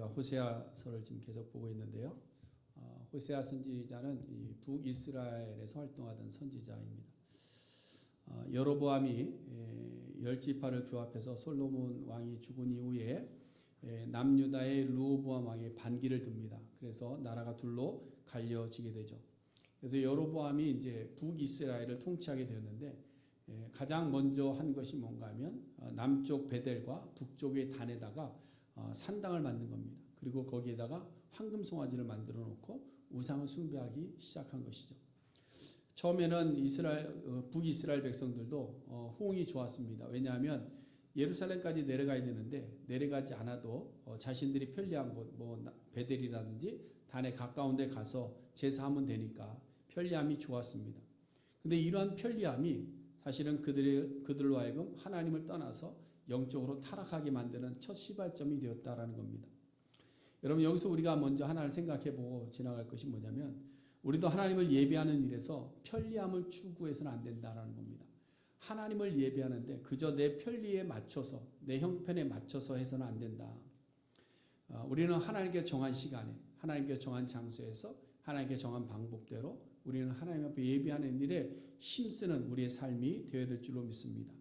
우리가 호세아서를 지금 계속 보고 있는데요. 호세아 선지자는 이 북이스라엘에서 활동하던 선지자입니다. 여로보암이 열 지파를 규합해서 솔로몬 왕이 죽은 이후에 남유다의 르호보암 왕이 반기를 듭니다. 그래서 나라가 둘로 갈려지게 되죠. 그래서 여로보암이 이제 북이스라엘을 통치하게 되었는데 가장 먼저 한 것이 뭔가 하면 남쪽 베델과 북쪽의 단에다가 산당을 만든 겁니다. 그리고 거기에다가 황금 송아지를 만들어 놓고 우상을 숭배하기 시작한 것이죠. 처음에는 북이스라엘 백성들도 호응이 좋았습니다. 왜냐하면 예루살렘까지 내려가야 되는데 내려가지 않아도 자신들이 편리한 곳, 뭐 베델이라든지 단에 가까운 데 가서 제사하면 되니까 편리함이 좋았습니다. 근데 이러한 편리함이 사실은 그들로 하여금 하나님을 떠나서 영적으로 타락하게 만드는 첫 시발점이 되었다라는 겁니다. 여러분, 여기서 우리가 먼저 하나를 생각해 보고 지나갈 것이 뭐냐면 우리도 하나님을 예배하는 일에서 편리함을 추구해서는 안 된다라는 겁니다. 하나님을 예배하는데 그저 내 편리에 맞춰서 내 형편에 맞춰서 해서는 안 된다. 우리는 하나님께 정한 시간에 하나님께 정한 장소에서 하나님께 정한 방법대로 우리는 하나님 앞에 예배하는 일에 힘쓰는 우리의 삶이 되어야 될 줄로 믿습니다.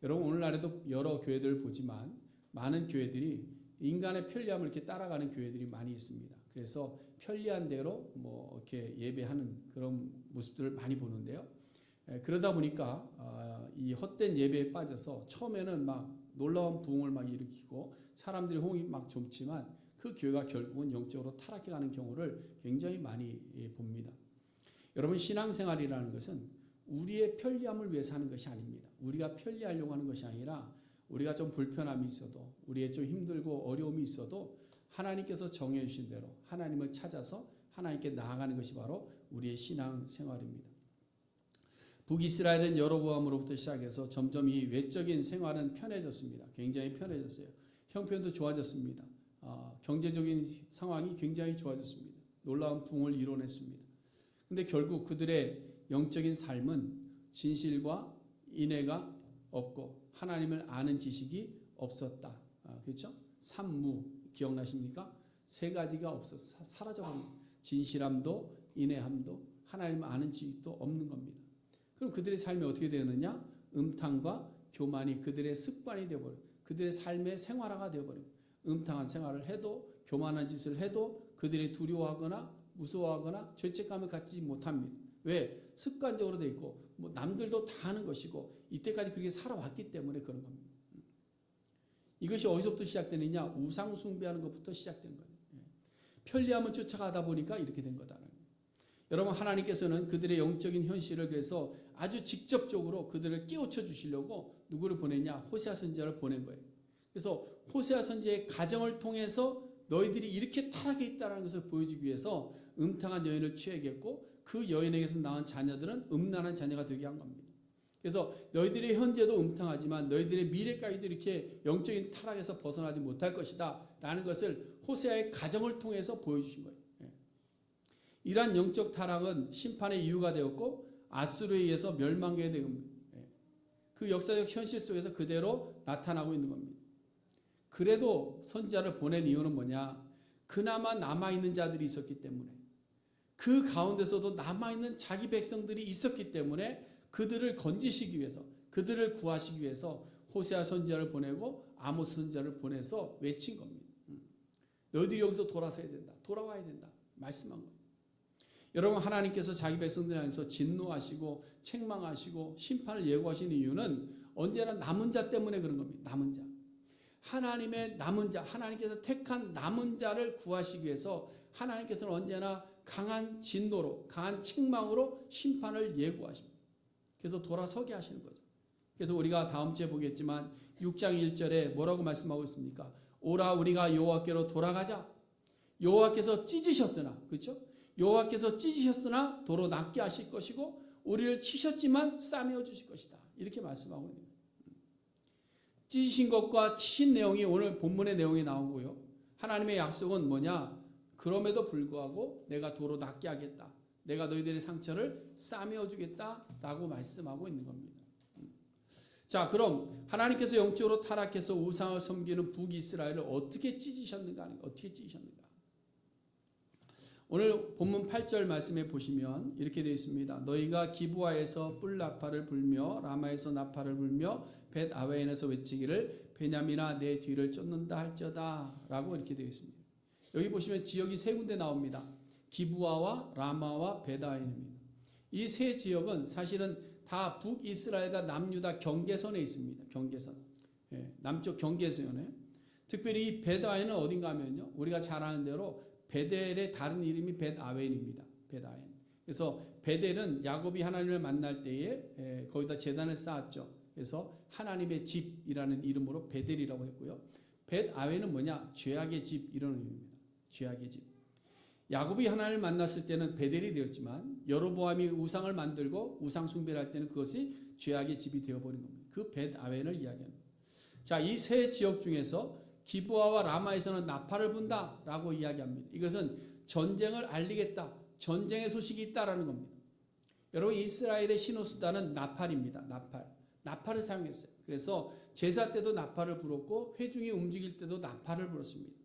여러분, 오늘날에도 여러 교회들을 보지만 많은 교회들이 인간의 편리함을 이렇게 따라가는 교회들이 많이 있습니다. 그래서 편리한 대로 뭐 이렇게 예배하는 그런 모습들을 많이 보는데요. 그러다 보니까 이 헛된 예배에 빠져서 처음에는 막 놀라운 부흥을 막 일으키고 사람들이 호응이 막 좋지만 그 교회가 결국은 영적으로 타락해가는 경우를 굉장히 많이 봅니다. 여러분, 신앙생활이라는 것은 우리의 편리함을 위해서 하는 것이 아닙니다. 우리가 편리하려고 하는 것이 아니라 우리가 좀 불편함이 있어도 우리의 좀 힘들고 어려움이 있어도 하나님께서 정해 주신 대로 하나님을 찾아서 하나님께 나아가는 것이 바로 우리의 신앙생활입니다. 북이스라엘은 여로보암으로부터 시작해서 점점 이 외적인 생활은 편해졌습니다. 굉장히 편해졌어요. 형편도 좋아졌습니다. 경제적인 상황이 굉장히 좋아졌습니다. 놀라운 부흥을 이뤄냈습니다. 근데 결국 그들의 영적인 삶은 진실과 인애가 없고 하나님을 아는 지식이 없었다. 그렇죠? 산무 기억나십니까? 세 가지가 없어서 사라져버립니다. 진실함도 인애함도 하나님을 아는 지식도 없는 겁니다. 그럼 그들의 삶이 어떻게 되느냐? 음탕과 교만이 그들의 습관이 되어버려요. 그들의 삶의 생활화가 되어버려요. 음탕한 생활을 해도 교만한 짓을 해도 그들이 두려워하거나 무서워하거나 죄책감을 갖지 못합니다. 왜? 습관적으로 되어 있고 뭐 남들도 다 하는 것이고 이때까지 그렇게 살아왔기 때문에 그런 겁니다. 이것이 어디서부터 시작되느냐? 우상 숭배하는 것부터 시작된 거예요. 편리함을 쫓아가다 보니까 이렇게 된 거다. 여러분, 하나님께서는 그들의 영적인 현실을 그래서 아주 직접적으로 그들을 깨우쳐 주시려고 누구를 보냈냐? 호세아 선지자를 보낸 거예요. 그래서 호세아 선지자의 가정을 통해서 너희들이 이렇게 타락해 있다는 것을 보여주기 위해서 음탕한 여인을 취하겠고 그 여인에게서 낳은 자녀들은 음란한 자녀가 되게 한 겁니다. 그래서 너희들의 현재도 음탕하지만 너희들의 미래까지도 이렇게 영적인 타락에서 벗어나지 못할 것이다 라는 것을 호세아의 가정을 통해서 보여주신 거예요. 이러한 영적 타락은 심판의 이유가 되었고 아수르에 의해서 멸망하게 된 겁니다. 그 역사적 현실 속에서 그대로 나타나고 있는 겁니다. 그래도 선지자를 보낸 이유는 뭐냐? 그나마 남아있는 자들이 있었기 때문에 그 가운데서도 남아있는 자기 백성들이 있었기 때문에 그들을 건지시기 위해서 그들을 구하시기 위해서 호세아 선지자를 보내고 아모스 선지자를 보내서 외친 겁니다. 너희들이 여기서 돌아서야 된다. 돌아와야 된다. 말씀한 거예요. 여러분, 하나님께서 자기 백성들 향해서 진노하시고 책망하시고 심판을 예고하시는 이유는 언제나 남은 자 때문에 그런 겁니다. 남은 자. 하나님의 남은 자, 하나님께서 택한 남은 자를 구하시기 위해서 하나님께서는 언제나 강한 진노로, 강한 책망으로 심판을 예고하십니다. 그래서 돌아서게 하시는 거죠. 그래서 우리가 다음 주에 보겠지만 6장 1절에 뭐라고 말씀하고 있습니까? 오라 우리가 여호와께로 돌아가자. 여호와께서 찢으셨으나, 그렇죠? 여호와께서 찢으셨으나 도로 낫게 하실 것이고 우리를 치셨지만 싸매어 주실 것이다. 이렇게 말씀하고 있는 거예요. 찢으신 것과 치신 내용이 오늘 본문의 내용이 나오고요. 하나님의 약속은 뭐냐? 그럼에도 불구하고 내가 도로 낫게 하겠다. 내가 너희들의 상처를 싸매어 주겠다라고 말씀하고 있는 겁니다. 자, 그럼 하나님께서 영적으로 타락해서 우상을 섬기는 북이스라엘을 어떻게 찢으셨는가? 어떻게 찢으셨는가? 오늘 본문 8절 말씀에 보시면 이렇게 되어 있습니다. 너희가 기브아에서 뿔나파를 불며 라마에서 나파를 불며 벳 아웬에서 외치기를 베냐민아 내 뒤를 쫓는다 할지어다 라고 이렇게 되어 있습니다. 여기 보시면 지역이 세 군데 나옵니다. 기브아와 라마와 벳 아웬입니다. 이 세 지역은 사실은 다 북이스라엘과 남유다 경계선에 있습니다. 경계선. 예, 남쪽 경계선에. 특별히 이 벳 아웬은 어딘가 하면요. 우리가 잘 아는 대로 베델의 다른 이름이 벳 아웬입니다. 벳 아웬. 그래서 베델은 야곱이 하나님을 만날 때에 거기다 제단을 쌓았죠. 그래서 하나님의 집이라는 이름으로 베델이라고 했고요. 벳 아웬은 뭐냐? 죄악의 집 이런 의미입니다. 죄악의 집. 야곱이 하나님을 만났을 때는 베델이 되었지만 여로보암이 우상을 만들고 우상 숭배를 할 때는 그것이 죄악의 집이 되어버린 겁니다. 그 벳 아웬을 이야기합니다. 자, 이 세 지역 중에서 기브아와 라마에서는 나팔을 분다라고 이야기합니다. 이것은 전쟁을 알리겠다. 전쟁의 소식이 있다라는 겁니다. 여러분 이스라엘의 신호수단은 나팔입니다. 나팔을 사용했어요. 그래서 제사 때도 나팔을 불었고 회중이 움직일 때도 나팔을 불었습니다.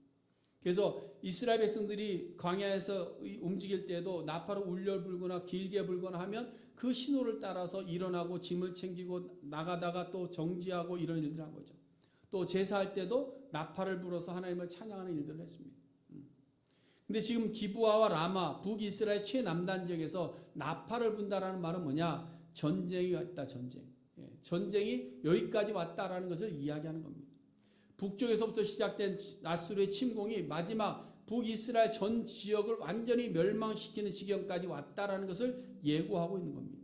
그래서 이스라엘 백성들이 광야에서 움직일 때도 나팔을 울려 불거나 길게 불거나 하면 그 신호를 따라서 일어나고 짐을 챙기고 나가다가 또 정지하고 이런 일들을 한 거죠. 또 제사할 때도 나팔을 불어서 하나님을 찬양하는 일들을 했습니다. 근데 지금 기브아와 라마, 북이스라엘 최남단 지역에서 나팔을 분다라는 말은 뭐냐? 전쟁이 왔다, 전쟁. 전쟁이 여기까지 왔다라는 것을 이야기하는 겁니다. 북쪽에서부터 시작된 아수르의 침공이 마지막 북이스라엘 전 지역을 완전히 멸망시키는 지경까지 왔다라는 것을 예고하고 있는 겁니다.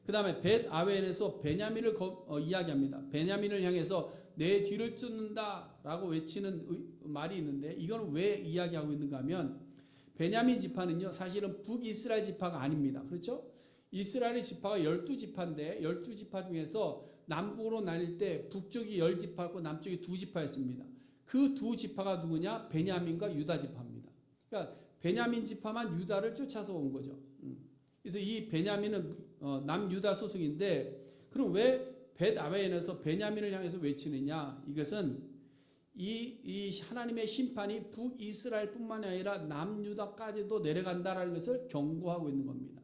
그 다음에 벳 아웬에서 베냐민을 이야기합니다. 베냐민을 향해서 내 뒤를 쫓는다 라고 외치는 말이 있는데 이건 왜 이야기하고 있는가 하면 베냐민 지파는요 사실은 북이스라엘 지파가 아닙니다. 그렇죠? 이스라엘의 지파가 12지파인데 12지파 중에서 남북으로 나뉠 때 북쪽이 10지파였고 남쪽이 2지파였습니다. 그 2지파가 누구냐? 베냐민과 유다 지파입니다. 그러니까 베냐민 지파만 유다를 쫓아서 온 거죠. 그래서 이 베냐민은 남유다 소속인데 그럼 왜 벳 아웬에서 베냐민을 향해서 외치느냐? 이것은 이 하나님의 심판이 북이스라엘뿐만 아니라 남유다까지도 내려간다라는 것을 경고하고 있는 겁니다.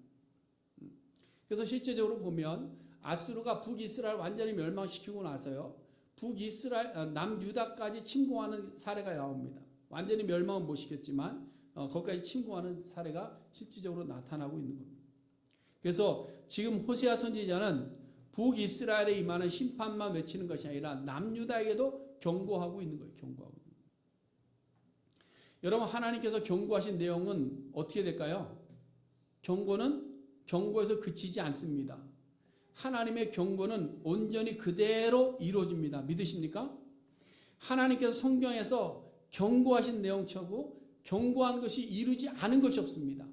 그래서 실제적으로 보면 아수르가 북이스라엘 완전히 멸망시키고 나서요. 남유다까지 침공하는 사례가 나옵니다. 완전히 멸망은 못 시켰지만 거기까지 침공하는 사례가 실질적으로 나타나고 있는 겁니다. 그래서 지금 호세아 선지자는 북이스라엘에 임하는 심판만 외치는 것이 아니라 남유다에게도 경고하고 있는 거예요. 경고하고 있는 거예요. 여러분 하나님께서 경고하신 내용은 어떻게 될까요? 경고는 경고에서 그치지 않습니다. 하나님의 경고는 온전히 그대로 이루어집니다. 믿으십니까? 하나님께서 성경에서 경고하신 내용처고 경고한 것이 이루지 않은 것이 없습니다.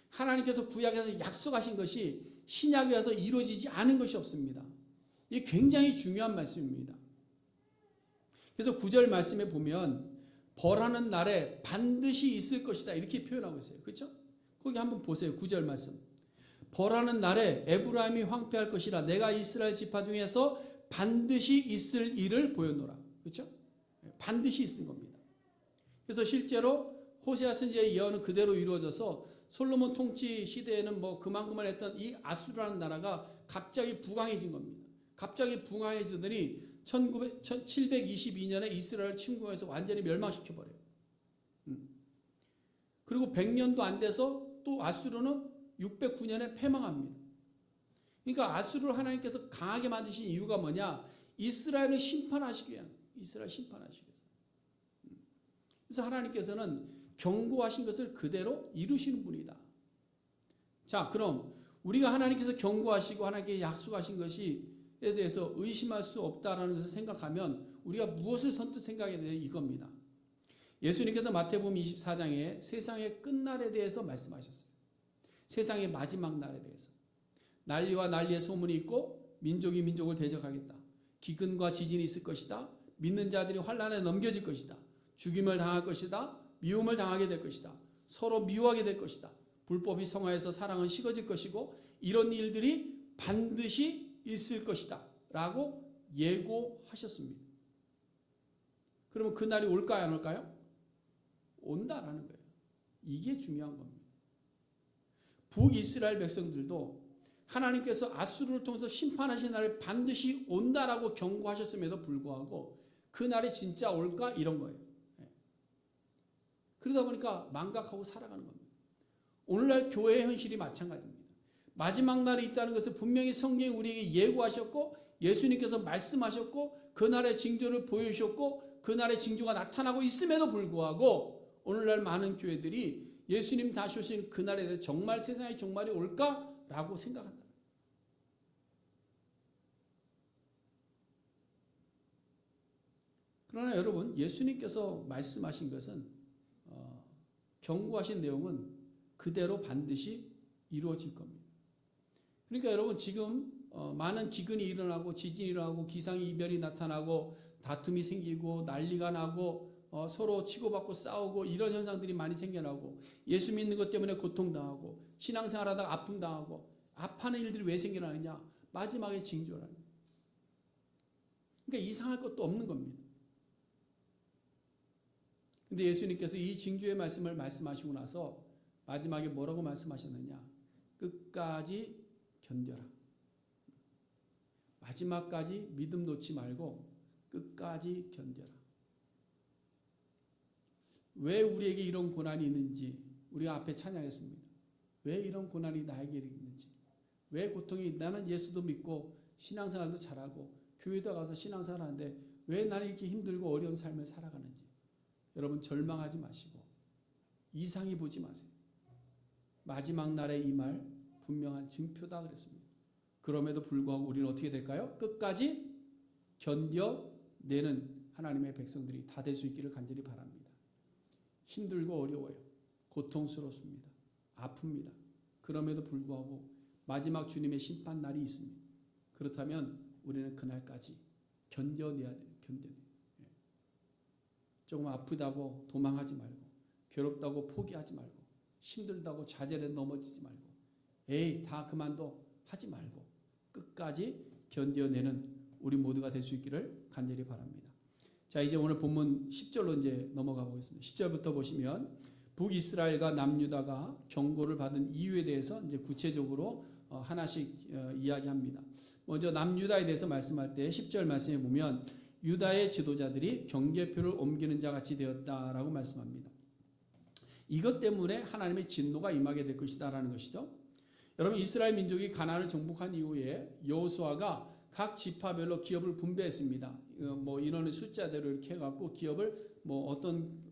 하나님께서 구약에서 약속하신 것이 신약에 와서 이루어지지 않은 것이 없습니다. 이게 굉장히 중요한 말씀입니다. 그래서 9절 말씀에 보면 벌하는 날에 반드시 있을 것이다 이렇게 표현하고 있어요. 그렇죠? 거기 한번 보세요. 9절 말씀. 벌하는 날에 에브라임이 황폐할 것이라 내가 이스라엘 지파 중에서 반드시 있을 일을 보여노라. 그렇죠? 반드시 있는 겁니다. 그래서 실제로 호세아 선지자의 예언은 그대로 이루어져서 솔로몬 통치 시대에는 뭐 그만했던 이 아수르라는 나라가 갑자기 부강해진 겁니다. 갑자기 부강해지더니 722년에 이스라엘 침공해서 완전히 멸망시켜버려요. 그리고 100년도 안 돼서 또 아수르는 609년에 패망합니다. 그러니까 아수르를 하나님께서 강하게 만드신 이유가 뭐냐? 이스라엘을 심판하시기 위한, 이스라엘 심판하시기 위해서. 그래서 하나님께서는 경고하신 것을 그대로 이루시는 분이다. 자, 그럼 우리가 하나님께서 경고하시고 하나님께 약속하신 것에 대해서 의심할 수 없다라는 것을 생각하면 우리가 무엇을 선뜻 생각해야 되냐 이겁니다. 예수님께서 마태복음 24장에 세상의 끝날에 대해서 말씀하셨어요. 세상의 마지막 날에 대해서. 난리와 난리의 소문이 있고 민족이 민족을 대적하겠다. 기근과 지진이 있을 것이다. 믿는 자들이 환난에 넘겨질 것이다. 죽임을 당할 것이다. 미움을 당하게 될 것이다. 서로 미워하게 될 것이다. 불법이 성화해서 사랑은 식어질 것이고 이런 일들이 반드시 있을 것이다. 라고 예고하셨습니다. 그러면 그날이 올까요, 안 올까요? 온다라는 거예요. 이게 중요한 겁니다. 북이스라엘 백성들도 하나님께서 아수르를 통해서 심판하신 날에 반드시 온다라고 경고하셨음에도 불구하고 그 날이 진짜 올까? 이런 거예요. 그러다 보니까 망각하고 살아가는 겁니다. 오늘날 교회의 현실이 마찬가지입니다. 마지막 날이 있다는 것을 분명히 성경이 우리에게 예고하셨고 예수님께서 말씀하셨고 그날의 징조를 보여주셨고 그날의 징조가 나타나고 있음에도 불구하고 오늘날 많은 교회들이 예수님 다시 오신 그날에 대해서 정말 세상의 종말이 올까라고 생각한다. 그러나 여러분, 예수님께서 말씀하신 것은 경고하신 내용은 그대로 반드시 이루어질 겁니다. 그러니까 여러분, 지금 많은 기근이 일어나고 지진이 일어나고 기상이변이 나타나고 다툼이 생기고 난리가 나고 서로 치고받고 싸우고 이런 현상들이 많이 생겨나고 예수 믿는 것 때문에 고통당하고 신앙생활하다가 아픔당하고 아파하는 일들이 왜 생겨나느냐? 마지막에 징조라는 거예요. 그러니까 이상할 것도 없는 겁니다. 근데 예수님께서 이 징조의 말씀을 말씀하시고 나서 마지막에 뭐라고 말씀하셨느냐? 끝까지 견뎌라. 마지막까지 믿음 놓지 말고 끝까지 견뎌라. 왜 우리에게 이런 고난이 있는지 우리가 앞에 찬양했습니다. 왜 이런 고난이 나에게 있는지, 왜 고통이, 나는 예수도 믿고 신앙생활도 잘하고 교회도 가서 신앙생활 하는데 왜 나는 이렇게 힘들고 어려운 삶을 살아가는지. 여러분, 절망하지 마시고 이상히 보지 마세요. 마지막 날에 이 말 분명한 증표다 그랬습니다. 그럼에도 불구하고 우리는 어떻게 될까요? 끝까지 견뎌내는 하나님의 백성들이 다 될 수 있기를 간절히 바랍니다. 힘들고 어려워요. 고통스럽습니다. 아픕니다. 그럼에도 불구하고 마지막 주님의 심판 날이 있습니다. 그렇다면 우리는 그날까지 견뎌내야 돼요. 조금 아프다고 도망하지 말고, 괴롭다고 포기하지 말고, 힘들다고 좌절에 넘어지지 말고, 에이 다 그만둬 하지 말고 끝까지 견뎌내는 우리 모두가 될 수 있기를 간절히 바랍니다. 자, 이제 오늘 본문 10절로 이제 넘어가 보겠습니다. 10절부터 보시면 북이스라엘과 남유다가 경고를 받은 이유에 대해서 이제 구체적으로 하나씩 이야기합니다. 먼저 남유다에 대해서 말씀할 때 10절 말씀에 보면 유다의 지도자들이 경계표를 옮기는 자 같이 되었다라고 말씀합니다. 이것 때문에 하나님의 진노가 임하게 될 것이다라는 것이죠. 여러분, 이스라엘 민족이 가나안을 정복한 이후에 여호수아가 각 지파별로 기업을 분배했습니다. 뭐 인원의 숫자대로 이렇게 해갖고 기업을 뭐 어떤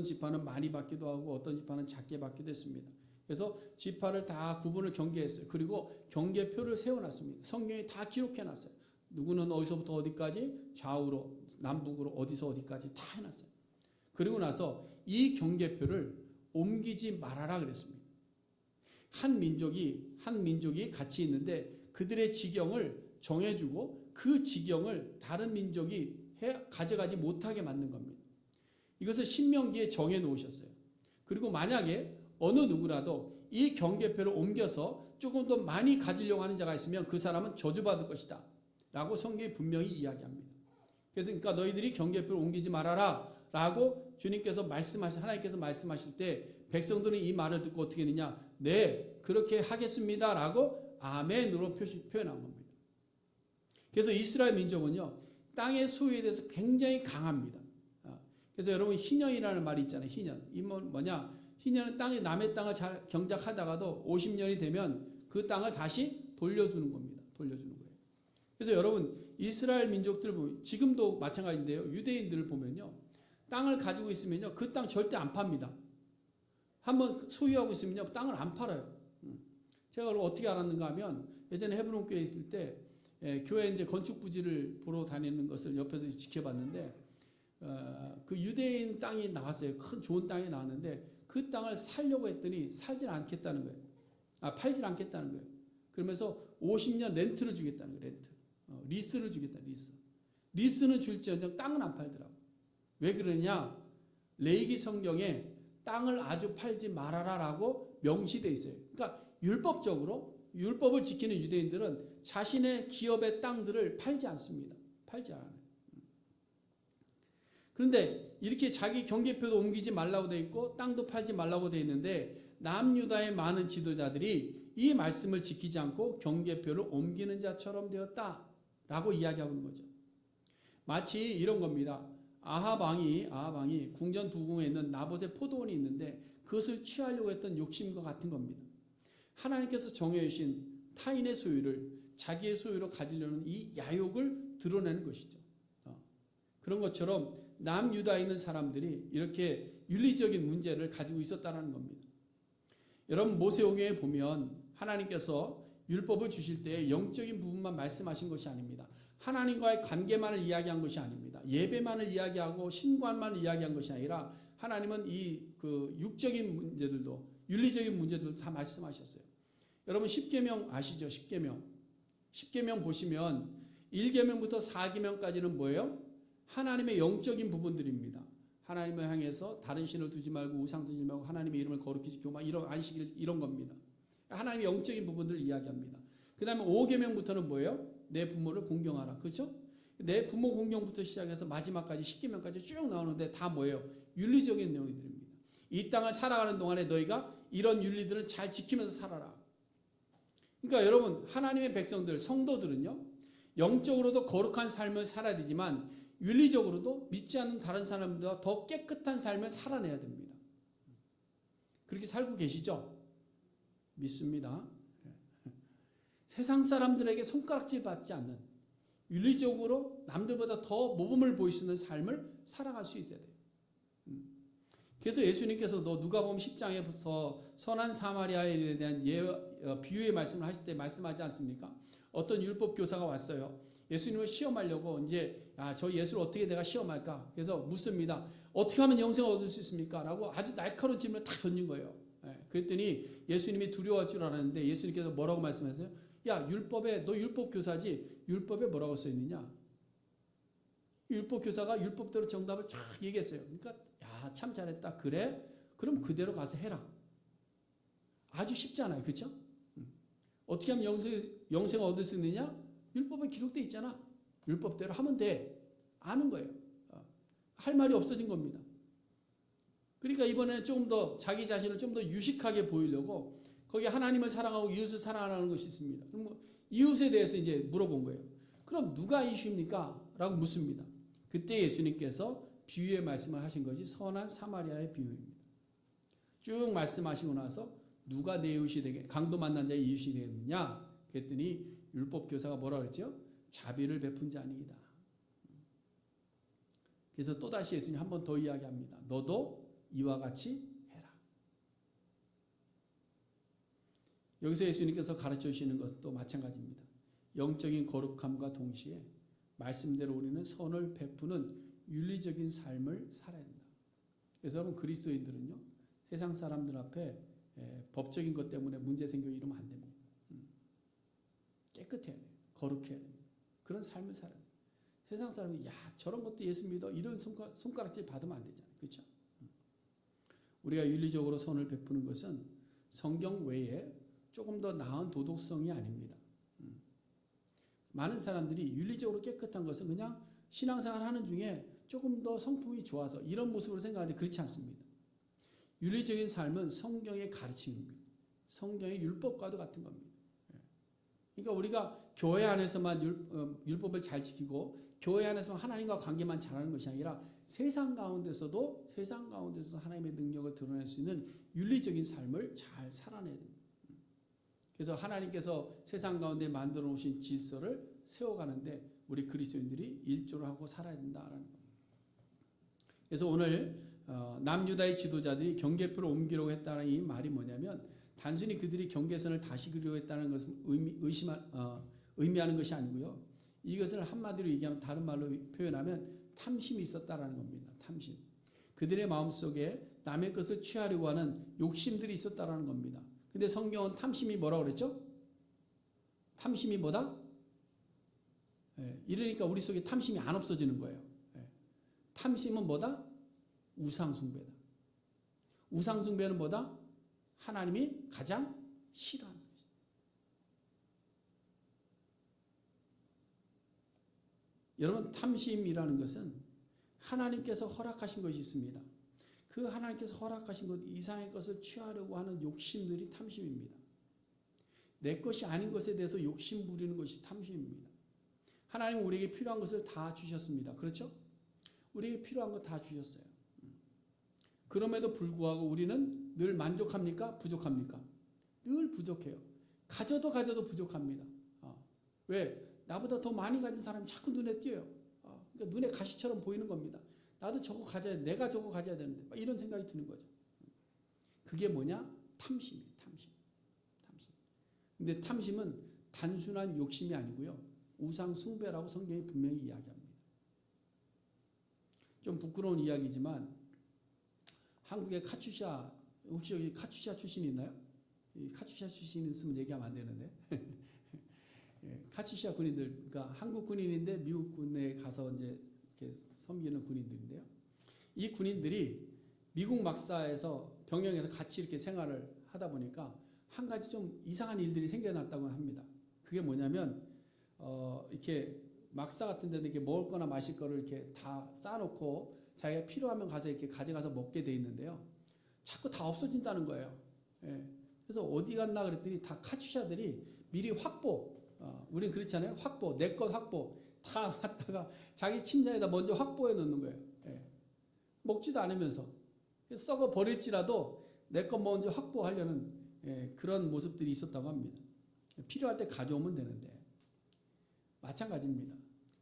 지파는 많이 받기도 하고 어떤 지파는 작게 받기도 했습니다. 그래서 지파를 다 구분을 경계했어요. 그리고 경계표를 세워놨습니다. 성경에 다 기록해놨어요. 누구는 어디서부터 어디까지, 좌우로 남북으로 어디서 어디까지 다 해놨어요. 그리고 나서 이 경계표를 옮기지 말아라 그랬습니다. 한 민족이 같이 있는데 그들의 지경을 정해주고 그 지경을 다른 민족이 가져가지 못하게 만든 겁니다. 이것을 신명기에 정해 놓으셨어요. 그리고 만약에 어느 누구라도 이 경계표를 옮겨서 조금 더 많이 가지려고 하는 자가 있으면 그 사람은 저주받을 것이다 라고 성경이 분명히 이야기합니다. 그래서 그러니까 너희들이 경계표를 옮기지 말아라 라고 하나님께서 말씀하실 때 백성들은 이 말을 듣고 어떻게 했느냐? 네, 그렇게 하겠습니다 라고 아멘으로 표현한 겁니다. 그래서 이스라엘 민족은요, 땅의 소유에 대해서 굉장히 강합니다. 그래서 여러분, 희년이라는 말이 있잖아요. 희년. 이 뭐냐? 희년은 남의 땅을 잘 경작하다가도 50년이 되면 그 땅을 다시 돌려주는 겁니다. 돌려주는 거예요. 그래서 여러분, 이스라엘 민족들 보면 지금도 마찬가지인데요. 유대인들을 보면요, 땅을 가지고 있으면요, 그 땅 절대 안 팝니다. 한번 소유하고 있으면요, 땅을 안 팔아요. 제가 그걸 어떻게 알았는가 하면 예전에 헤브론 교회에 있을 때 교회 이제 건축 부지를 보러 다니는 것을 옆에서 지켜봤는데 그 유대인 땅이 나왔어요. 큰 좋은 땅이 나왔는데 그 땅을 살려고 했더니 살질 않겠다는 거예요. 팔질 않겠다는 거예요. 그러면서 50년 렌트를 주겠다는 거예요. 리스를 주겠다. 리스는 줄지언정 땅은 안 팔더라고. 왜 그러냐? 레위기 성경에 땅을 아주 팔지 말아라라고 명시돼 있어요. 그러니까 율법적으로 율법을 지키는 유대인들은 자신의 기업의 땅들을 팔지 않습니다. 팔지 않아요. 그런데 이렇게 자기 경계표도 옮기지 말라고 돼 있고 땅도 팔지 말라고 돼 있는데 남유다의 많은 지도자들이 이 말씀을 지키지 않고 경계표를 옮기는 자처럼 되었다라고 이야기하고 있는 거죠. 마치 이런 겁니다. 아합 왕이 궁전 두궁에 있는 나봇의 포도원이 있는데 그것을 취하려고 했던 욕심과 같은 겁니다. 하나님께서 정해 주신 타인의 소유를 자기의 소유로 가지려는 이 야욕을 드러내는 것이죠. 그런 것처럼 남유다에 있는 사람들이 이렇게 윤리적인 문제를 가지고 있었다는 겁니다. 여러분 모세오경에 보면 하나님께서 율법을 주실 때 영적인 부분만 말씀하신 것이 아닙니다. 하나님과의 관계만을 이야기한 것이 아닙니다. 예배만을 이야기하고 신관만을 이야기한 것이 아니라 하나님은 이 육적인 문제들도 윤리적인 문제들도 다 말씀하셨어요. 여러분 10계명 아시죠? 10계명 보시면 1계명부터 4계명까지는 뭐예요? 하나님의 영적인 부분들입니다. 하나님을 향해서 다른 신을 두지 말고 우상 두지 말고 하나님의 이름을 거룩히 지키고 막 이런 안식일 이런 겁니다. 하나님의 영적인 부분들을 이야기합니다. 그 다음에 5계명부터는 뭐예요? 내 부모를 공경하라. 그렇죠? 내 부모 공경부터 시작해서 마지막까지 10계명까지 쭉 나오는데 다 뭐예요? 윤리적인 내용들입니다. 이 땅을 살아가는 동안에 너희가 이런 윤리들을 잘 지키면서 살아라. 그러니까 여러분 하나님의 백성들 성도들은요 영적으로도 거룩한 삶을 살아야 되지만 윤리적으로도 믿지 않는 다른 사람들보다 더 깨끗한 삶을 살아내야 됩니다. 그렇게 살고 계시죠? 믿습니다. 세상 사람들에게 손가락질 받지 않는 윤리적으로 남들보다 더 모범을 보일 수 있는 삶을 살아갈 수 있어야 돼요. 그래서 예수님께서도 누가복음 10장에서 선한 사마리아인에 대한 비유의 말씀을 하실 때 말씀하지 않습니까? 어떤 율법 교사가 왔어요. 예수님을 시험하려고 이제 저 예수를 어떻게 내가 시험할까? 그래서 묻습니다. 어떻게 하면 영생을 얻을 수 있습니까? 라고 아주 날카로운 질문을 딱 던진 거예요. 그랬더니 예수님이 두려워할 줄 알았는데 예수님께서 뭐라고 말씀하세요? 야 율법에 너 율법 교사지? 율법에 뭐라고 써 있느냐? 율법 교사가 율법대로 정답을 쫙 얘기했어요. 그러니까 야 참 잘했다. 그래? 그럼 그대로 가서 해라. 아주 쉽잖아요. 그렇죠? 어떻게 하면 영생을 얻을 수 있느냐? 율법에 기록되어 있잖아. 율법대로 하면 돼. 아는 거예요. 할 말이 없어진 겁니다. 그러니까 이번에는 조금 더 자기 자신을 좀 더 유식하게 보이려고 거기 하나님을 사랑하고 이웃을 사랑하라는 것이 있습니다. 그럼 뭐 이웃에 대해서 이제 물어본 거예요. 그럼 누가 이웃입니까? 라고 묻습니다. 그때 예수님께서 비유의 말씀을 하신 것이 선한 사마리아의 비유입니다. 쭉 말씀하시고 나서 누가 내 이웃이 되게 강도 만난 자의 이웃이 되겠느냐? 그랬더니 율법 교사가 뭐라 그랬죠? 자비를 베푼 자니이다. 그래서 또다시 예수님 한 번 더 이야기합니다. 너도 이와 같이 해라. 여기서 예수님께서 가르쳐 주시는 것도 마찬가지입니다. 영적인 거룩함과 동시에 말씀대로 우리는 선을 베푸는 윤리적인 삶을 살아야 된다. 그래서 여러분 그리스도인들은요. 세상 사람들 앞에 법적인 것 때문에 문제 생겨 이러면 안 됩니다. 깨끗해야 돼요. 거룩해야 됩니다. 그런 삶을 살아야 돼요. 세상 사람이 야 저런 것도 예수 믿어 이런 손가락질 받으면 안 되잖아요. 그렇죠? 우리가 윤리적으로 선을 베푸는 것은 성경 외에 조금 더 나은 도덕성이 아닙니다. 많은 사람들이 윤리적으로 깨끗한 것은 그냥 신앙생활 하는 중에 조금 더 성품이 좋아서 이런 모습으로 생각하는데 그렇지 않습니다. 윤리적인 삶은 성경의 가르침입니다. 성경의 율법과도 같은 겁니다. 그러니까 우리가 교회 안에서만 율법을 잘 지키고 교회 안에서만 하나님과 관계만 잘하는 것이 아니라 세상 가운데서도 하나님의 능력을 드러낼 수 있는 윤리적인 삶을 잘 살아내야 됩니다. 그래서 하나님께서 세상 가운데 만들어 놓으신 질서를 세워가는데 우리 그리스도인들이 일조를 하고 살아야 된다라는 겁니다. 그래서 오늘 남유다의 지도자들이 경계표를 옮기려고 했다는 이 말이 뭐냐면 단순히 그들이 경계선을 다시 그리려고 했다는 것을 의미하는 것이 아니고요. 이것을 한마디로 얘기하면 다른 말로 표현하면 탐심이 있었다라는 겁니다. 탐심. 그들의 마음속에 남의 것을 취하려고 하는 욕심들이 있었다라는 겁니다. 근데 성경은 탐심이 뭐라고 그랬죠? 탐심이 뭐다? 이러니까 우리 속에 탐심이 안 없어지는 거예요. 탐심은 뭐다? 우상숭배다. 우상숭배는 뭐다? 하나님이 가장 싫어하는 것이다. 여러분, 탐심이라는 것은 하나님께서 허락하신 것이 있습니다. 그 하나님께서 허락하신 것 이상의 것을 취하려고 하는 욕심들이 탐심입니다. 내 것이 아닌 것에 대해서 욕심 부리는 것이 탐심입니다. 하나님은 우리에게 필요한 것을 다 주셨습니다. 그렇죠? 우리에게 필요한 거 다 주셨어요. 그럼에도 불구하고 우리는 늘 만족합니까? 부족합니까? 늘 부족해요. 가져도 부족합니다. 왜? 나보다 더 많이 가진 사람이 자꾸 눈에 띄어요. 그러니까 눈에 가시처럼 보이는 겁니다. 나도 저거 가져야 돼. 내가 저거 가져야 되는데. 이런 생각이 드는 거죠. 그게 뭐냐? 탐심이에요. 탐심. 근데 탐심은 단순한 욕심이 아니고요. 우상 숭배라고 성경이 분명히 이야기합니다. 좀 부끄러운 이야기지만 한국의 카츄샤, 혹시 여기 카츄샤 출신이 있나요? 카츄샤 출신이 있으면 얘기하면 안 되는데. 카츄샤 군인들, 그러니까 한국 군인인데 미국 군에 가서 이제 이렇게 섬기는 군인들인데요. 이 군인들이 미국 막사에서 병영에서 같이 이렇게 생활을 하다 보니까 한 가지 좀 이상한 일들이 생겨났다고 합니다. 그게 뭐냐면 이렇게 막사 같은 데는 이렇게 먹을 거나 마실 거를 이렇게 다 쌓아놓고 자기가 필요하면 가서 이렇게 가져가서 먹게 돼 있는데요. 자꾸 다 없어진다는 거예요. 그래서 어디 갔나 그랬더니 다 카츄샤들이 미리 확보, 우린 그렇잖아요. 확보, 내 것 확보 다 갖다가 자기 침자에다 먼저 확보해 놓는 거예요. 먹지도 않으면서 썩어 버릴지라도 내 것 먼저 확보하려는 그런 모습들이 있었다고 합니다. 필요할 때 가져오면 되는데 마찬가지입니다.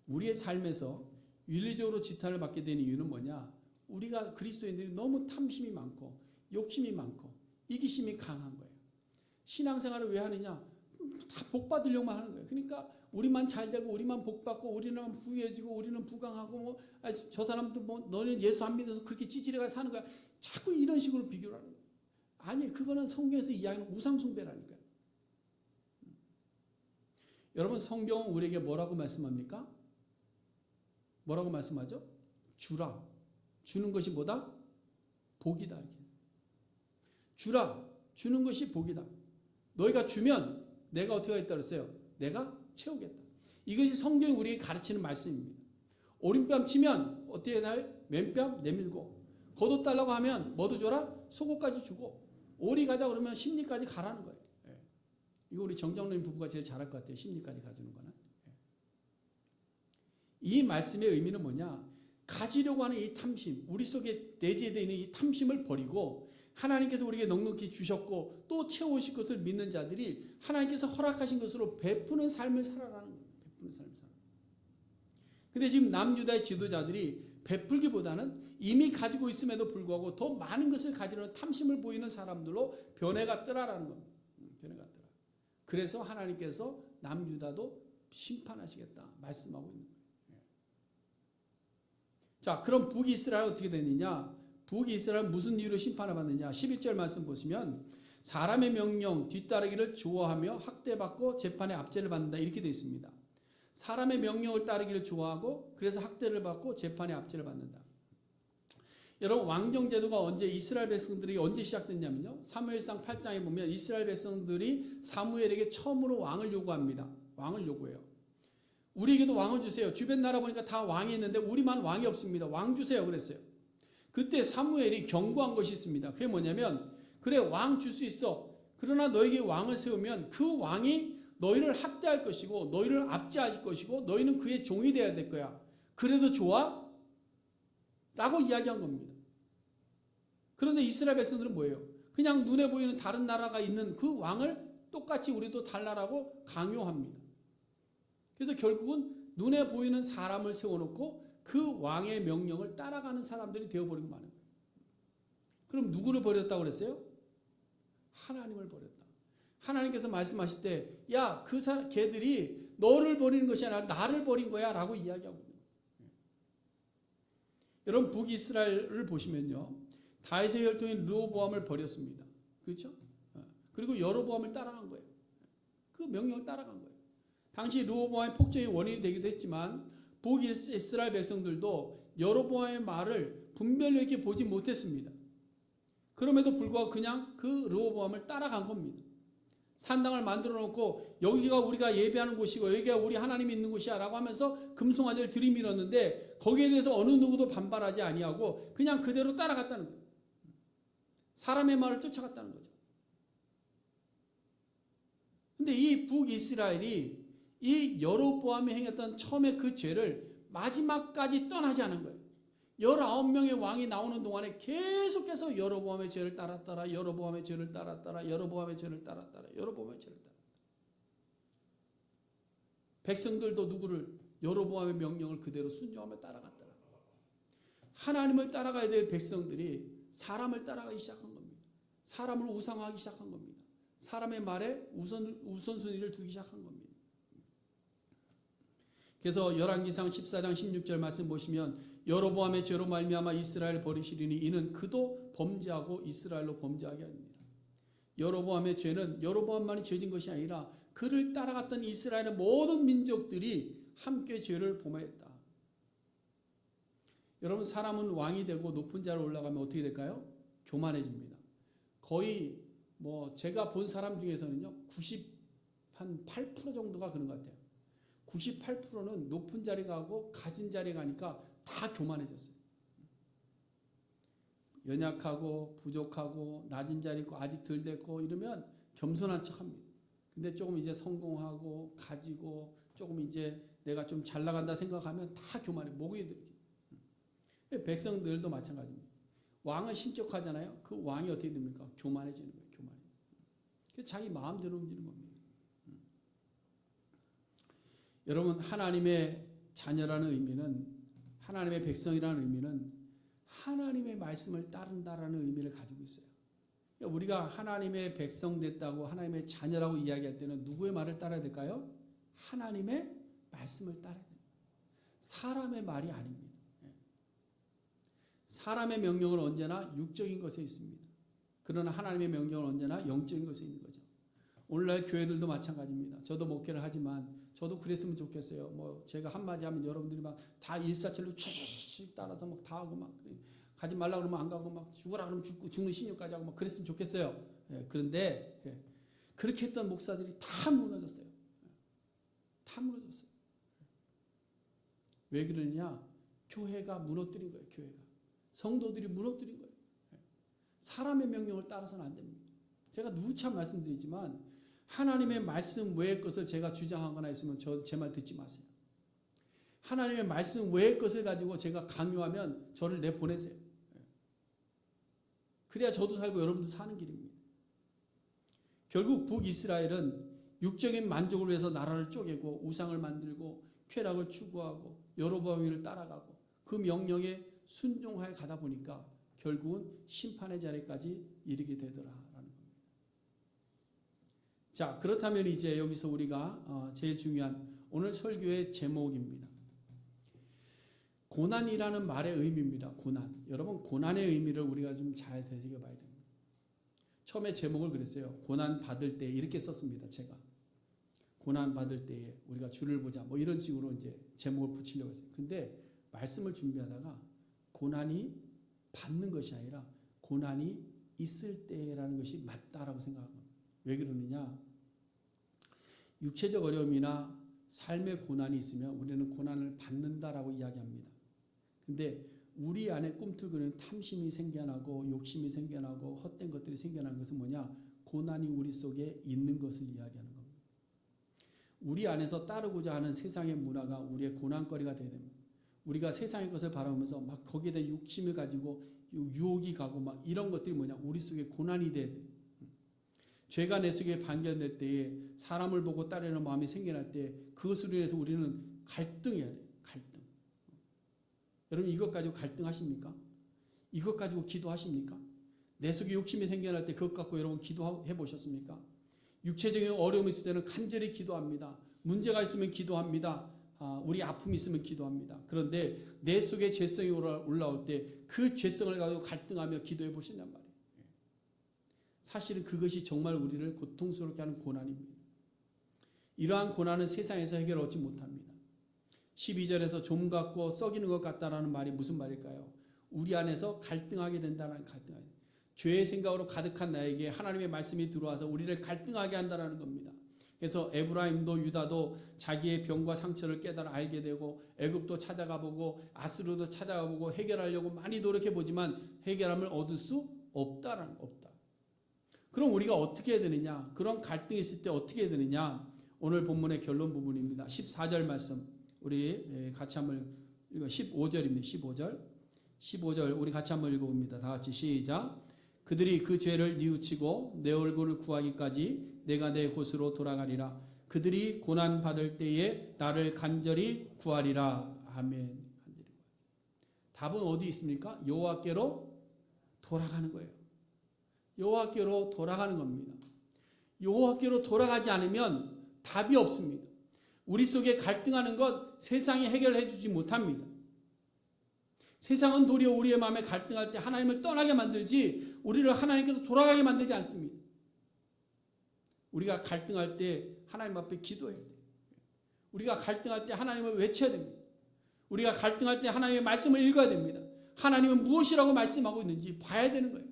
우리의 삶에서 윤리적으로 지탄을 받게 되는 이유는 뭐냐? 우리가 그리스도인들이 너무 탐심이 많고 욕심이 많고 이기심이 강한 거예요. 신앙생활을 왜 하느냐? 다 복 받으려고만 하는 거예요. 그러니까 우리만 잘 되고 우리만 복 받고 우리는 부유해지고 우리는 부강하고 뭐 저 사람도 뭐 너는 예수 안 믿어서 그렇게 찌질해가 사는 거야. 자꾸 이런 식으로 비교를 하는 거예요. 아니, 그거는 성경에서 이야기하는 우상 숭배라니까요. 여러분, 성경은 우리에게 뭐라고 말씀합니까? 뭐라고 말씀하죠? 주라. 주는 것이 뭐다? 복이다. 주라. 주는 것이 복이다. 너희가 주면 내가 어떻게 하겠다 그랬어요? 내가 채우겠다. 이것이 성경이 우리에게 가르치는 말씀입니다. 오른뺨 치면 어떻게 해나요? 맨뺨 내밀고, 겉옷달라고 하면 뭐도 줘라? 속옷까지 주고, 오리 가자 그러면 심리까지 가라는 거예요. 이거 우리 정장로님 부부가 제일 잘할 것 같아요. 심리까지 가주는 거는. 이 말씀의 의미는 뭐냐? 가지려고 하는 이 탐심, 우리 속에 내재되어 있는 이 탐심을 버리고 하나님께서 우리에게 넉넉히 주셨고 또 채우실 것을 믿는 자들이 하나님께서 허락하신 것으로 베푸는 삶을 살아라는 거예요. 베푸는 삶을 살아. 근데 지금 남유다의 지도자들이 베풀기보다는 이미 가지고 있음에도 불구하고 더 많은 것을 가지려는 탐심을 보이는 사람들로 변해갔더라라는 겁니다. 변해갔더라. 그래서 하나님께서 남유다도 심판하시겠다 말씀하고 있는 거예요. 자, 그럼 북이스라엘 어떻게 되느냐? 북이스라엘 무슨 이유로 심판을 받느냐? 11절 말씀 보시면 사람의 명령 뒤따르기를 좋아하며 학대받고 재판에 압제를 받는다 이렇게 되어 있습니다. 사람의 명령을 따르기를 좋아하고 그래서 학대를 받고 재판에 압제를 받는다. 여러분, 왕정제도가 언제 이스라엘 백성들이 언제 시작됐냐면요. 사무엘상 8장에 보면 이스라엘 백성들이 사무엘에게 처음으로 왕을 요구합니다. 왕을 요구해요. 우리에게도 왕을 주세요. 주변 나라 보니까 다 왕이 있는데 우리만 왕이 없습니다. 왕 주세요 그랬어요. 그때 사무엘이 경고한 것이 있습니다. 그게 뭐냐면 그래, 왕 줄 수 있어. 그러나 너에게 왕을 세우면 그 왕이 너희를 학대할 것이고 너희를 압제할 것이고 너희는 그의 종이 되어야 될 거야. 그래도 좋아? 라고 이야기한 겁니다. 그런데 이스라엘 백성들은 뭐예요? 그냥 눈에 보이는 다른 나라가 있는 그 왕을 똑같이 우리도 달라라고 강요합니다. 그래서 결국은 눈에 보이는 사람을 세워놓고 그 왕의 명령을 따라가는 사람들이 되어버리고 마는 거예요. 그럼 누구를 버렸다고 그랬어요? 하나님을 버렸다. 하나님께서 말씀하실 때 야, 걔들이 너를 버리는 것이 아니라 나를 버린 거야 라고 이야기하고 있는 거예요. 여러분, 북이스라엘을 보시면요, 다윗의 혈통인 르호보암을 버렸습니다. 그렇죠? 그리고 여로보암을 따라간 거예요. 그 명령을 따라간 거예요. 당시 르호보암의 폭정의 원인이 되기도 했지만 북이스라엘 백성들도 여로보암의 말을 분별력 있게 보지 못했습니다. 그럼에도 불구하고 그냥 그 르호보암을 따라간 겁니다. 산당을 만들어 놓고 여기가 우리가 예배하는 곳이고 여기가 우리 하나님이 있는 곳이야 라고 하면서 금송아지를 들이밀었는데 거기에 대해서 어느 누구도 반발하지 아니하고 그냥 그대로 따라갔다는 거예요. 사람의 말을 쫓아갔다는 거죠. 근데 이 북이스라엘이 이 여로보암이 행했던 처음에 그 죄를 마지막까지 떠나지 않은 거예요. 19명의 왕이 나오는 동안에 계속해서 여로보암의 죄를 따랐더라, 여로보암의 죄를 따랐더라, 여로보암의 죄를 따랐더라, 여로보암의 죄를 따랐더라. 백성들도 누구를? 여로보암의 명령을 그대로 순종하며 따라갔더라. 하나님을 따라가야 될 백성들이 사람을 따라가기 시작한 겁니다. 사람을 우상화하기 시작한 겁니다. 사람의 말에 우선순위를 두기 시작한 겁니다. 그래서 열왕기상 14장 16절 말씀 보시면 여로보암의 죄로 말미암아 이스라엘 버리시리니 이는 그도 범죄하고 이스라엘로 범죄하게 합니다. 여로보암의 죄는 여로보암만이 죄진 것이 아니라 그를 따라갔던 이스라엘의 모든 민족들이 함께 죄를 범하였다. 여러분 사람은 왕이 되고 높은 자로 올라가면 어떻게 될까요? 교만해집니다. 거의 제가 본 사람 중에서는요 98% 정도가 그런 것 같아요. 98%는 높은 자리 가고 가진 자리 가니까 다 교만해졌어요. 연약하고 부족하고 낮은 자리 있고 아직 덜 됐고 이러면 겸손한 척합니다. 근데 조금 이제 성공하고 가지고 조금 이제 내가 좀 잘 나간다 생각하면 다 교만해. 목이 들죠. 백성들도 마찬가지입니다. 왕은 신격하잖아요. 그 왕이 어떻게 됩니까? 교만해지는 거예요. 교만해. 그래서 자기 마음대로 움직이는 겁니다. 여러분 하나님의 자녀라는 의미는 하나님의 백성이라는 의미는 하나님의 말씀을 따른다라는 의미를 가지고 있어요. 우리가 하나님의 백성 됐다고 하나님의 자녀라고 이야기할 때는 누구의 말을 따라야 될까요? 하나님의 말씀을 따라야 됩니다. 사람의 말이 아닙니다. 사람의 명령은 언제나 육적인 것에 있습니다. 그러나 하나님의 명령은 언제나 영적인 것에 있는 거죠. 오늘날 교회들도 마찬가지입니다. 저도 목회를 하지만 저도 그랬으면 좋겠어요. 제가 한마디 하면 여러분들이 막 다 일사천리 쭉 따라서 막 다 하고 막 가지 말라 그러면 안 가고 막 죽으라 그러면 죽고 죽는 신용까지 하고 막 그랬으면 좋겠어요. 그런데 그렇게 했던 목사들이 다 무너졌어요. 다 무너졌어요. 왜 그러느냐? 교회가 무너뜨린 거예요. 교회가. 성도들이 무너뜨린 거예요. 사람의 명령을 따라서는 안 됩니다. 제가 누차 말씀드리지만 하나님의 말씀 외의 것을 제가 주장하거나 있으면 제 말 듣지 마세요. 하나님의 말씀 외의 것을 가지고 제가 강요하면 저를 내보내세요. 그래야 저도 살고 여러분도 사는 길입니다. 결국 북이스라엘은 육적인 만족을 위해서 나라를 쪼개고 우상을 만들고 쾌락을 추구하고 여로보암을 따라가고 그 명령에 순종하여 가다 보니까 결국은 심판의 자리까지 이르게 되더라라는 겁니다. 자, 그렇다면 이제 여기서 우리가 제일 중요한 오늘 설교의 제목입니다. 고난이라는 말의 의미입니다. 고난. 여러분 고난의 의미를 우리가 좀 잘 되새겨봐야 됩니다. 처음에 제목을 그랬어요. 고난 받을 때 이렇게 썼습니다. 제가 고난 받을 때에 우리가 주를 보자 이런 식으로 이제 제목을 붙이려고 했어요. 근데 말씀을 준비하다가 고난이 받는 것이 아니라 고난이 있을 때라는 것이 맞다라고 생각합니다. 왜 그러느냐? 육체적 어려움이나 삶의 고난이 있으면 우리는 고난을 받는다라고 이야기합니다. 근데 우리 안에 꿈틀거리는 탐심이 생겨나고 욕심이 생겨나고 헛된 것들이 생겨나는 것은 뭐냐? 고난이 우리 속에 있는 것을 이야기하는 겁니다. 우리 안에서 따르고자 하는 세상의 문화가 우리의 고난거리가 되어야 됩니다. 우리가 세상의 것을 바라보면서 막 거기에 대한 욕심을 가지고 유혹이 가고 막 이런 것들이 뭐냐? 우리 속에 고난이 돼야 돼요. 죄가 내 속에 발견될 때에 사람을 보고 따르는 마음이 생겨날 때 그것으로 인해서 우리는 갈등해야 돼요. 갈등. 여러분 이것 가지고 갈등하십니까? 이것 가지고 기도하십니까? 내 속에 욕심이 생겨날 때 그것 갖고 여러분 기도해 보셨습니까? 육체적인 어려움이 있을 때는 간절히 기도합니다. 문제가 있으면 기도합니다. 우리 아픔이 있으면 기도합니다. 그런데 내 속에 죄성이 올라올 때 그 죄성을 가지고 갈등하며 기도해 보신단 말이에요. 사실은 그것이 정말 우리를 고통스럽게 하는 고난입니다. 이러한 고난은 세상에서 해결 얻지 못합니다. 12절에서 좀 같고 썩이는 것 같다라는 말이 무슨 말일까요? 우리 안에서 갈등하게 된다는 갈등하게. 죄의 생각으로 가득한 나에게 하나님의 말씀이 들어와서 우리를 갈등하게 한다는 겁니다. 그래서 에브라임도 유다도 자기의 병과 상처를 깨달아 알게 되고 애굽도 찾아가 보고 아수르도 찾아가 보고 해결하려고 많이 노력해 보지만 해결함을 얻을 수 없다라는 없다. 그럼 우리가 어떻게 해야 되느냐? 그런 갈등이 있을 때 어떻게 해야 되느냐? 오늘 본문의 결론 부분입니다. 14절 말씀 우리 같이 한번 읽어 15절입니다. 15절 우리 같이 한번 읽어봅니다. 다 같이 시작. 그들이 그 죄를 뉘우치고 내 얼굴을 구하기까지 내가 내 곳으로 돌아가리라. 그들이 고난 받을 때에 나를 간절히 구하리라. 아멘. 답은 어디 있습니까? 여호와께로 돌아가는 거예요. 여호와께로 돌아가는 겁니다. 여호와께로 돌아가지 않으면 답이 없습니다. 우리 속에 갈등하는 것 세상이 해결해 주지 못합니다. 세상은 도리어 우리의 마음에 갈등할 때 하나님을 떠나게 만들지 우리를 하나님께로 돌아가게 만들지 않습니다. 우리가 갈등할 때 하나님 앞에 기도해야 돼요. 우리가 갈등할 때 하나님을 외쳐야 됩니다. 우리가 갈등할 때 하나님의 말씀을 읽어야 됩니다. 하나님은 무엇이라고 말씀하고 있는지 봐야 되는 거예요.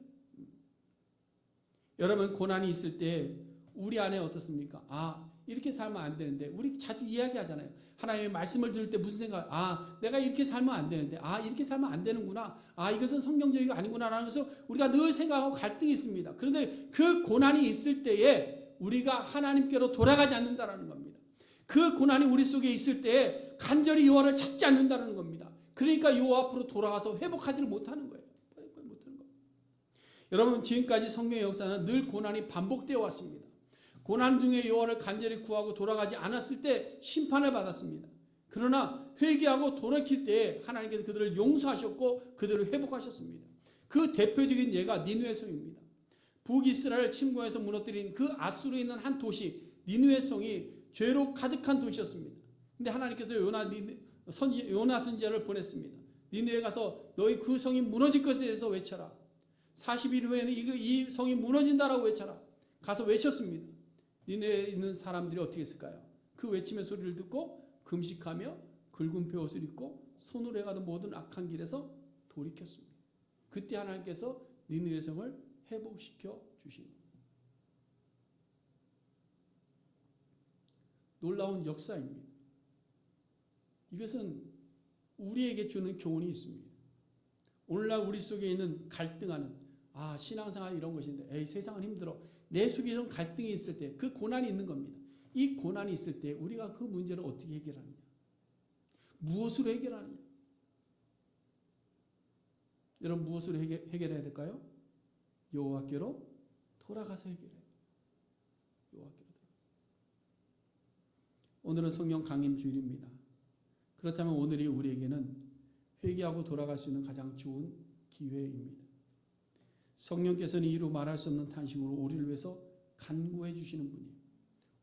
여러분 고난이 있을 때 우리 안에 어떻습니까? 이렇게 살면 안 되는데 우리 자주 이야기하잖아요. 하나님의 말씀을 들을 때 무슨 생각? 내가 이렇게 살면 안 되는데 이렇게 살면 안 되는구나. 이것은 성경적이가 아니구나 라는 것을 우리가 늘 생각하고 갈등이 있습니다. 그런데 그 고난이 있을 때에 우리가 하나님께로 돌아가지 않는다라는 겁니다. 그 고난이 우리 속에 있을 때에 간절히 여호와를 찾지 않는다는 겁니다. 그러니까 여호와 앞으로 돌아가서 회복하지를 못하는 거예요. 여러분 지금까지 성경의 역사는 늘 고난이 반복되어 왔습니다. 고난 중에 여호와를 간절히 구하고 돌아가지 않았을 때 심판을 받았습니다. 그러나 회개하고 돌이킬 때 하나님께서 그들을 용서하셨고 그들을 회복하셨습니다. 그 대표적인 예가 니느웨 성입니다. 북이스라엘 침공해서 무너뜨린 그 아수르에 있는 한 도시 니느웨 성이 죄로 가득한 도시였습니다. 근데 하나님께서 요나 선지자를 보냈습니다. 니느웨에 가서 너희 그 성이 무너질 것에 대해서 외쳐라. 40일 후에는 이 성이 무너진다라고 외쳐라. 가서 외쳤습니다. 니네에 있는 사람들이 어떻게 했을까요? 그 외침의 소리를 듣고 금식하며 굵은 벼옷을 입고 손으로 해가던 모든 악한 길에서 돌이켰습니다. 그때 하나님께서 니느웨 성을 회복시켜 주신 놀라운 역사입니다. 이것은 우리에게 주는 교훈이 있습니다. 오늘날 우리 속에 있는 갈등하는 신앙생활 이런 것인데 세상은 힘들어. 내 속에 이런 갈등이 있을 때 그 고난이 있는 겁니다. 이 고난이 있을 때 우리가 그 문제를 어떻게 해결하느냐? 무엇으로 해결하느냐? 여러분 무엇으로 해결해야 될까요? 여호와께로 돌아가서 해결해요. 여호와께로. 오늘은 성령 강림 주일입니다. 그렇다면 오늘이 우리에게는 회개하고 돌아갈 수 있는 가장 좋은 기회입니다. 성령께서는 이루 말할 수 없는 탄식으로 우리를 위해서 간구해 주시는 분이에요.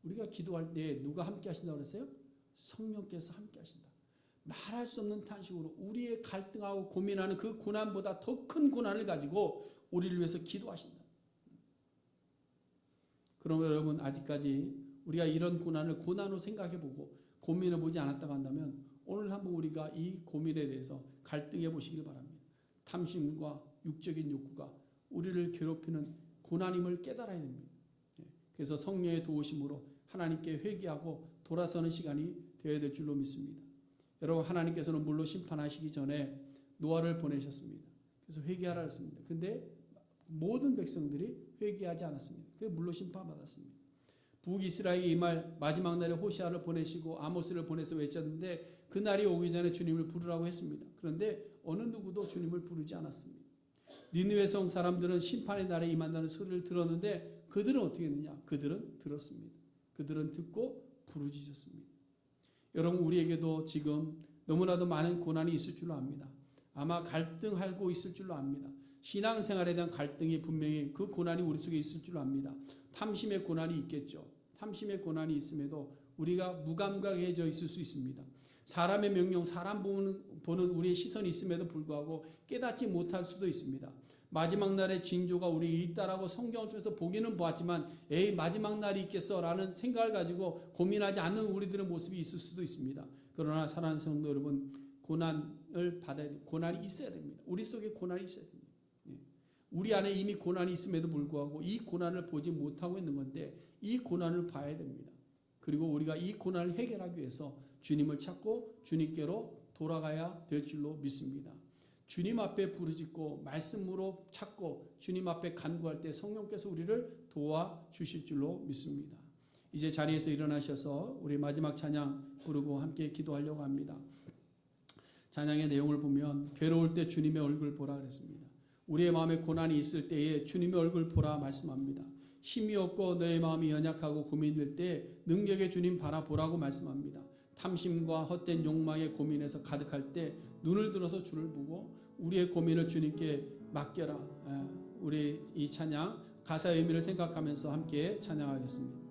우리가 기도할 때 누가 함께 하신다고 그랬어요? 성령께서 함께 하신다. 말할 수 없는 탄식으로 우리의 갈등하고 고민하는 그 고난보다 더 큰 고난을 가지고 우리를 위해서 기도하신다. 그러면 여러분 아직까지 우리가 이런 고난을 고난으로 생각해보고 고민해보지 않았다고 한다면 오늘 한번 우리가 이 고민에 대해서 갈등해 보시길 바랍니다. 탐심과 육적인 욕구가 우리를 괴롭히는 고난임을 깨달아야 됩니다. 그래서 성령의 도우심으로 하나님께 회개하고 돌아서는 시간이 되어야 될 줄로 믿습니다. 여러분 하나님께서는 물로 심판하시기 전에 노아를 보내셨습니다. 그래서 회개하라 했습니다. 근데 모든 백성들이 회개하지 않았습니다. 그래서 물로 심판받았습니다. 북이스라엘이 이 말 마지막 날에 호시아를 보내시고 아모스를 보내서 외쳤는데 그날이 오기 전에 주님을 부르라고 했습니다. 그런데 어느 누구도 주님을 부르지 않았습니다. 니느웨 성 사람들은 심판의 날에 임한다는 소리를 들었는데 그들은 어떻게 했느냐? 그들은 들었습니다. 그들은 듣고 부르짖었습니다. 여러분 우리에게도 지금 너무나도 많은 고난이 있을 줄로 압니다. 아마 갈등하고 있을 줄로 압니다. 신앙생활에 대한 갈등이 분명히 그 고난이 우리 속에 있을 줄로 압니다. 탐심의 고난이 있겠죠. 탐심의 고난이 있음에도 우리가 무감각해져 있을 수 있습니다. 사람의 명령, 사람 보는 우리의 시선이 있음에도 불구하고 깨닫지 못할 수도 있습니다. 마지막 날의 징조가 우리에 있다라고 성경을 통해서 보기는 보았지만 마지막 날이 있겠어 라는 생각을 가지고 고민하지 않는 우리들의 모습이 있을 수도 있습니다. 그러나 사랑하는 성도 여러분 고난을 받아야 돼요. 고난이 있어야 됩니다. 우리 속에 고난이 있어야 됩니다. 우리 안에 이미 고난이 있음에도 불구하고 이 고난을 보지 못하고 있는 건데 이 고난을 봐야 됩니다. 그리고 우리가 이 고난을 해결하기 위해서 주님을 찾고 주님께로 돌아가야 될 줄로 믿습니다. 주님 앞에 부르짖고 말씀으로 찾고 주님 앞에 간구할 때 성령께서 우리를 도와주실 줄로 믿습니다. 이제 자리에서 일어나셔서 우리 마지막 찬양 부르고 함께 기도하려고 합니다. 찬양의 내용을 보면 괴로울 때 주님의 얼굴 보라 그랬습니다. 우리의 마음에 고난이 있을 때에 주님의 얼굴 보라 말씀합니다. 힘이 없고 너의 마음이 연약하고 고민될 때 능력의 주님 바라보라고 말씀합니다. 탐심과 헛된 욕망의 고민에서 가득할 때 눈을 들어서 주를 보고 우리의 고민을 주님께 맡겨라. 우리 이 찬양 가사의 의미를 생각하면서 함께 찬양하겠습니다.